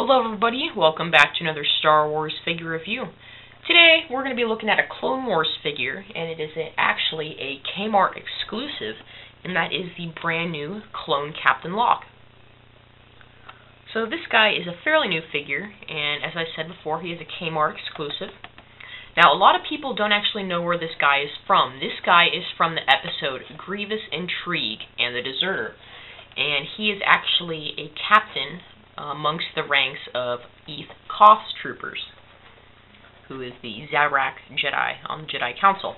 Hello everybody, welcome back to another Star Wars figure review. Today we're going to be looking at a Clone Wars figure, and it is actually a K-Mart exclusive, and that is the brand new Clone Captain Locke. So this guy is a fairly new figure, and as I said before, he is a K-Mart exclusive. Now a lot of people don't actually know where this guy is from. This guy is from the episode Grievous Intrigue and the Deserter, and he is actually a captain amongst the ranks of Eth Koth's troopers, who is the Zabrak Jedi on the Jedi Council.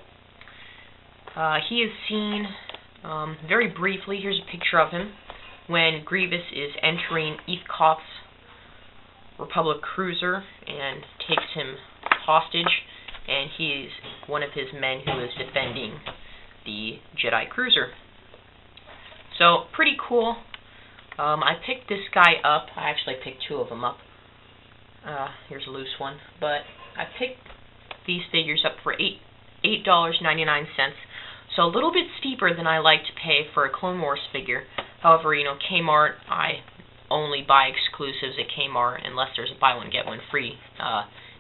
He is seen very briefly. Here's a picture of him when Grievous is entering Eth Koth's Republic cruiser and takes him hostage, and he is one of his men who is defending the Jedi cruiser. So, pretty cool. I picked this guy up. I actually picked two of them up. Here's a loose one. But I picked these figures up for $8.99. So a little bit steeper than I like to pay for a Clone Wars figure. However, you know, K-Mart, I only buy exclusives at K-Mart unless there's a buy one get one free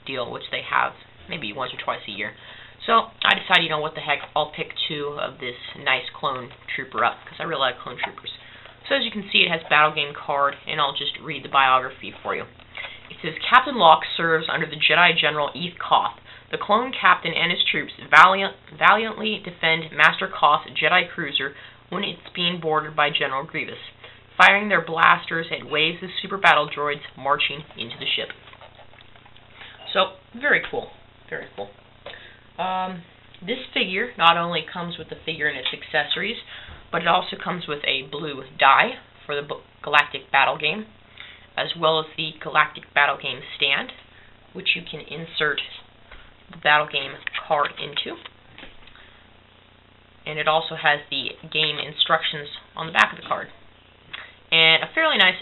deal, which they have maybe once or twice a year. So I decided, you know, what the heck, I'll pick two of this nice clone trooper up, because I really like clone troopers. So as you can see, it has battle game card, and I'll just read the biography for you. It says, Captain Locke serves under the Jedi General Eth Koth. The clone captain and his troops valiantly defend Master Koth's Jedi cruiser when it's being boarded by General Grievous, firing their blasters at waves of super battle droids marching into the ship. So, very cool. Very cool. This figure not only comes with the figure and its accessories, but it also comes with a blue die for the Galactic Battle Game, as well as the Galactic Battle Game stand, which you can insert the Battle Game card into. And it also has the game instructions on the back of the card. And a fairly nice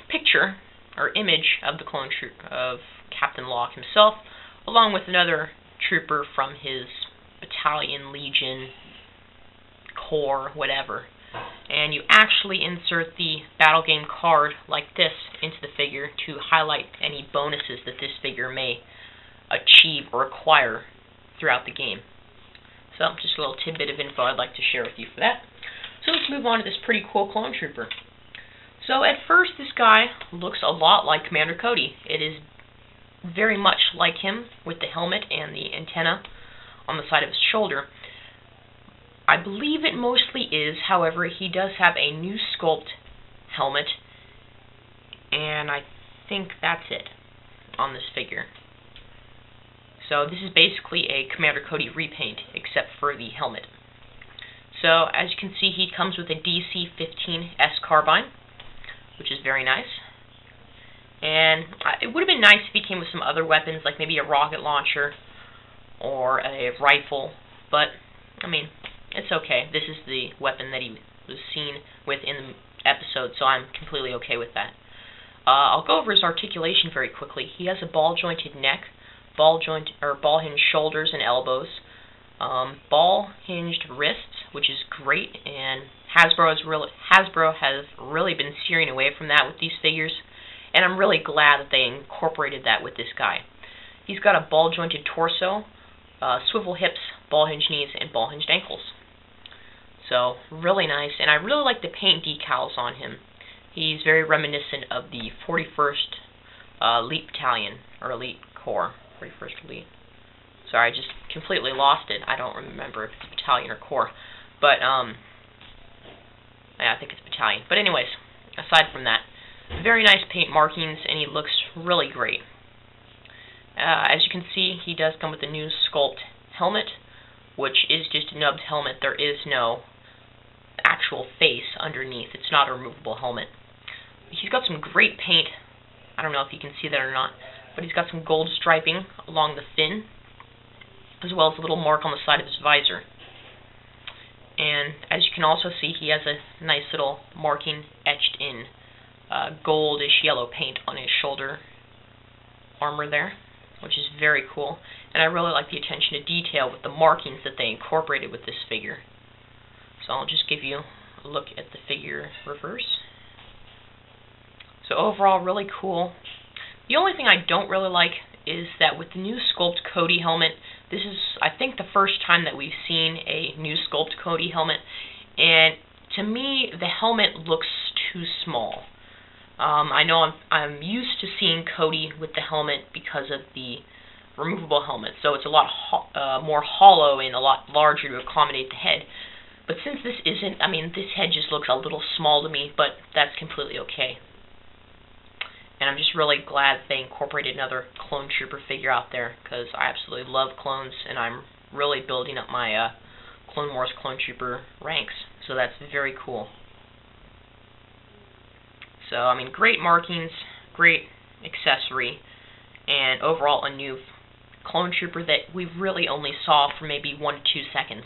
picture or image of the clone troop of Captain Locke himself, along with another trooper from his battalion, legion, corps, whatever. And you actually insert the battle game card like this into the figure to highlight any bonuses that this figure may achieve or acquire throughout the game. So just a little tidbit of info I'd like to share with you for that. So let's move on to this pretty cool clone trooper. So at first this guy looks a lot like Commander Cody. It is very much like him with the helmet and the antenna on the side of his shoulder. I believe it mostly is, however, he does have a new sculpt helmet, and I think that's it on this figure. So this is basically a Commander Cody repaint, except for the helmet. So as you can see, he comes with a DC-15S carbine, which is very nice. And it would have been nice if he came with some other weapons, like maybe a rocket launcher or a rifle, but, I mean, it's okay. This is the weapon that he was seen with in the episode, so I'm completely okay with that. I'll go over his articulation very quickly. He has a ball-jointed neck, ball-hinged shoulders and elbows, ball-hinged wrists, which is great, and Hasbro has really been steering away from that with these figures, and I'm really glad that they incorporated that with this guy. He's got a ball-jointed torso, swivel hips, ball-hinged knees, and ball-hinged ankles. So, really nice, and I really like the paint decals on him. He's very reminiscent of the 41st Elite Battalion, or Elite Corps. 41st Elite. Sorry, I just completely lost it. I don't remember if it's Battalion or Corps. But, yeah, I think it's Battalion. But anyways, aside from that, very nice paint markings, and he looks really great. As you can see, he does come with a new sculpt helmet, which is just a nubbed helmet. There is no actual face underneath. It's not a removable helmet. He's got some great paint. I don't know if you can see that or not, but he's got some gold striping along the fin, as well as a little mark on the side of his visor. And as you can also see, he has a nice little marking etched in goldish yellow paint on his shoulder armor there, which is very cool. And I really like the attention to detail with the markings that they incorporated with this figure. So I'll just give you a look at the figure reverse. So overall, really cool. The only thing I don't really like is that with the new Sculpt Cody helmet, this is, I think, the first time that we've seen a new Sculpt Cody helmet, and to me, the helmet looks too small. I know I'm used to seeing Cody with the helmet because of the removable helmet, so it's a lot more hollow and a lot larger to accommodate the head. But since this isn't, I mean, this head just looks a little small to me, but that's completely okay. And I'm just really glad they incorporated another Clone Trooper figure out there, because I absolutely love clones, and I'm really building up my Clone Wars Clone Trooper ranks. So that's very cool. So, I mean, great markings, great accessory, and overall a new Clone Trooper that we really only saw for maybe 1 to 2 seconds.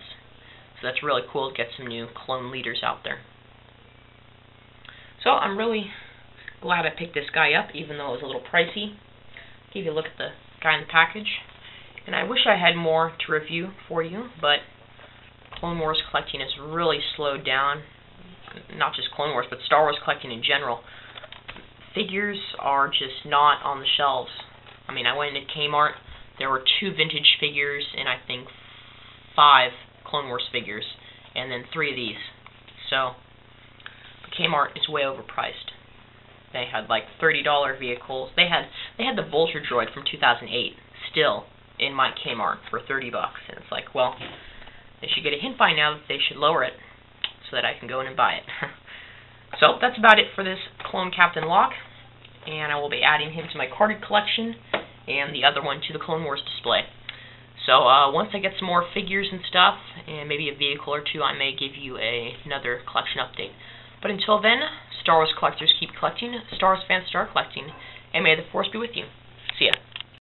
So that's really cool to get some new clone leaders out there. So I'm really glad I picked this guy up, even though it was a little pricey. Give you a look at the guy in the package. And I wish I had more to review for you, but Clone Wars collecting has really slowed down. Not just Clone Wars, but Star Wars collecting in general. Figures are just not on the shelves. I mean, I went into K-Mart, there were 2 vintage figures, and I think 5 Clone Wars figures, and then 3 of these. So, K-Mart is way overpriced. They had like $30 vehicles. They had the Vulture Droid from 2008 still in my K-Mart for $30, and it's like, well, they should get a hint by now that they should lower it so that I can go in and buy it. So that's about it for this Clone Captain Locke, and I will be adding him to my carded collection and the other one to the Clone Wars display. So once I get some more figures and stuff, and maybe a vehicle or 2, I may give you another collection update. But until then, Star Wars collectors keep collecting, Star Wars fans start collecting, and may the Force be with you. See ya.